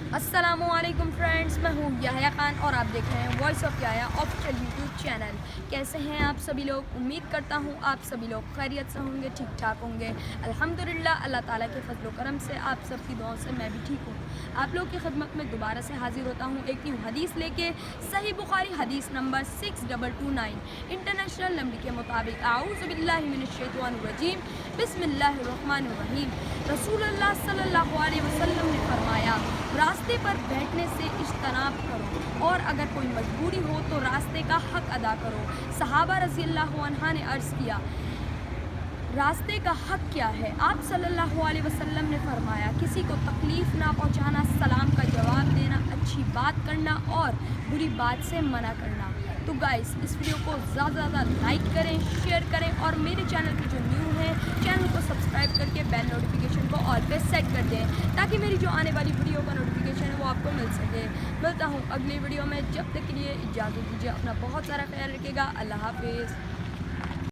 अस्सलामुअलैकुम फ्रेंड्स, मैं हूँ याह्या खान और आप देख रहे हैं voice of Yahya official YouTube channel. कैसे हैं आप सभी लोग? उम्मीद करता हूँ आप सभी लोग खैरियत से होंगे, ठीक ठाक होंगे। अल्हम्दुलिल्लाह, अल्लाह ताला के फजल करम से आप सबकी दुआओं से मैं भी ठीक हूँ। आप लोग की खिदमत में दोबारा से हाजिर होता हूँ एक न्यू हदीस लेके। सही बुखारी हदीस नंबर 6229 इंटरनेशनल नंबर के मुताबिक, आऊज़ु बिल्लाहि मिनश शैतानिर रजीम, बिस्मिल्लाहिर रहमानिर रहीम। रसूलुल्लाह सल्लल्लाहु अलैहि वसल्लम ने फरमाया, रास्ते पर बैठने से इज्तनाब करो और अगर कोई मजबूरी हो तो रास्ते का हक अदा करो। सहाबा रज़ी अल्लाहु अन्हा ने अर्ज़ किया, रास्ते का हक क्या है? आप सल्लल्लाहु अलैहि वसल्लम ने फरमाया, किसी को तकलीफ़ ना पहुंचाना, सलाम का जवाब देना, अच्छी बात करना और बुरी बात से मना करना। तो गाइस, इस वीडियो को ज़्यादा से ज़्यादा लाइक करें, शेयर करें और मेरे चैनल पे जो न्यू है चैनल को सब्सक्राइब करके बेल नोटिफिकेशन को ऑल पे सेट कर दें ताकि मेरी जो आने वाली वीडियो का नोटिफिकेशन है वो आपको मिल सके। मिलता हूँ अगली वीडियो में, जब तक के लिए इजाज़त दीजिए। अपना बहुत सारा ख्याल रखिएगा। अल्लाह हाफिज़।